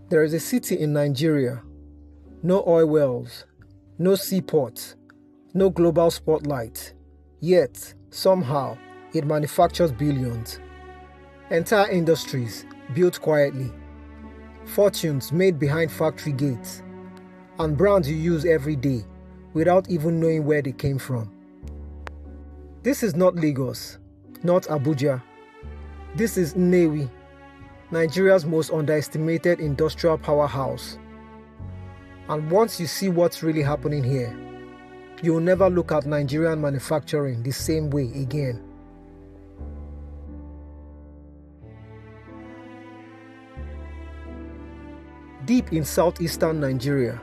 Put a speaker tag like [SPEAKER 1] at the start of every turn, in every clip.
[SPEAKER 1] There is a city in Nigeria, no oil wells, no seaports, no global spotlight, yet, somehow, it manufactures billions. Entire industries built quietly, fortunes made behind factory gates, and brands you use every day without even knowing where they came from. This is not Lagos, not Abuja. This is Nnewi, Nigeria's most underestimated industrial powerhouse. And once you see what's really happening here, you will never look at Nigerian manufacturing the same way again. Deep in southeastern Nigeria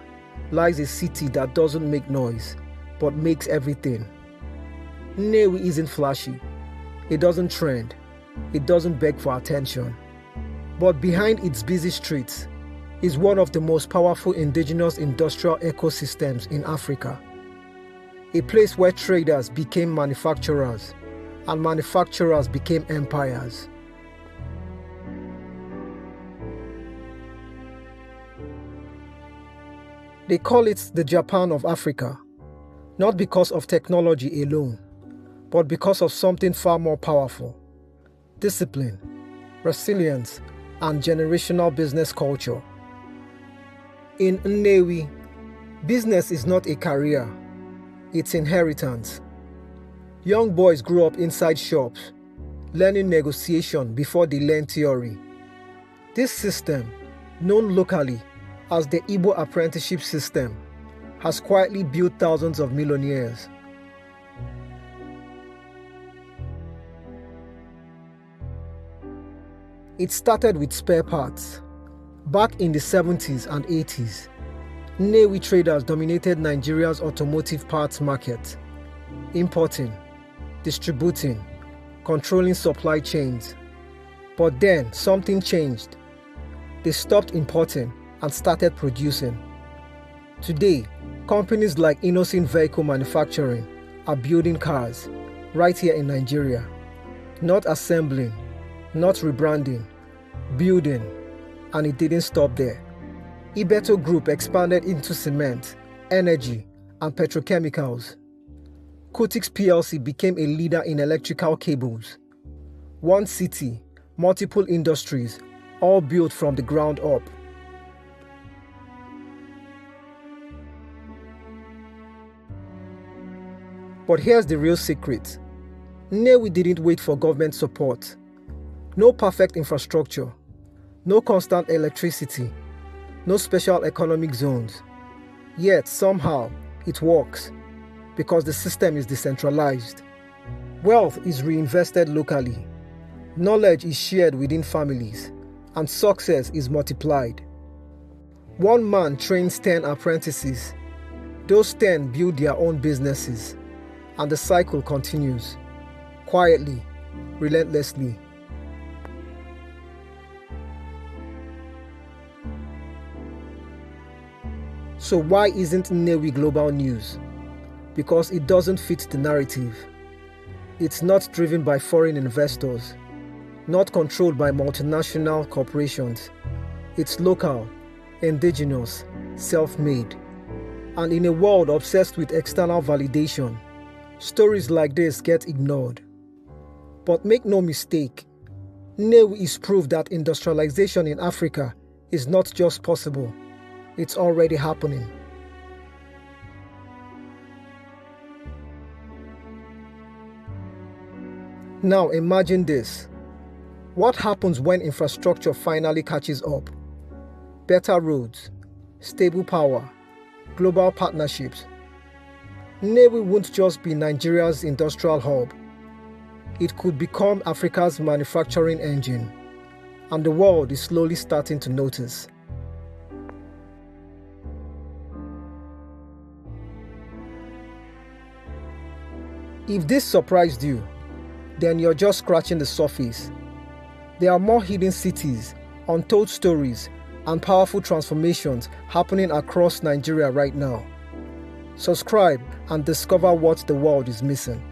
[SPEAKER 1] lies a city that doesn't make noise, but makes everything. Nnewi isn't flashy, it doesn't trend, it doesn't beg for attention. But behind its busy streets is one of the most powerful indigenous industrial ecosystems in Africa. A place where traders became manufacturers and manufacturers became empires. They call it the Japan of Africa, not because of technology alone, but because of something far more powerful: discipline, resilience, and generational business culture. In Nnewi, business is not a career, it's inheritance. Young boys grow up inside shops, learning negotiation before they learn theory. This system, known locally as the Igbo apprenticeship system, has quietly built thousands of millionaires. It started with spare parts. Back in the 70s and 80s, Nnewi traders dominated Nigeria's automotive parts market, importing, distributing, controlling supply chains. But then something changed. They stopped importing and started producing. Today, companies like Innoson Vehicle Manufacturing are building cars right here in Nigeria, not assembling, not rebranding, building, and it didn't stop there. Ibeto Group expanded into cement, energy, and petrochemicals. Cutix PLC became a leader in electrical cables. One city, multiple industries, all built from the ground up. But here's the real secret. Nnewi didn't wait for government support. No perfect infrastructure, no constant electricity, no special economic zones. Yet somehow it works because the system is decentralized. Wealth is reinvested locally, knowledge is shared within families, and success is multiplied. One man trains 10 apprentices. Those 10 build their own businesses, and the cycle continues, quietly, relentlessly. So why isn't Nnewi global news? Because it doesn't fit the narrative. It's not driven by foreign investors, not controlled by multinational corporations. It's local, indigenous, self-made. And in a world obsessed with external validation, stories like this get ignored. But make no mistake, Nnewi is proof that industrialization in Africa is not just possible, it's already happening. Now imagine this. What happens when infrastructure finally catches up? Better roads, stable power, global partnerships. Nnewi won't just be Nigeria's industrial hub. It could become Africa's manufacturing engine, and the world is slowly starting to notice. If this surprised you, then you're just scratching the surface. There are more hidden cities, untold stories, and powerful transformations happening across Nigeria right now. Subscribe and discover what the world is missing.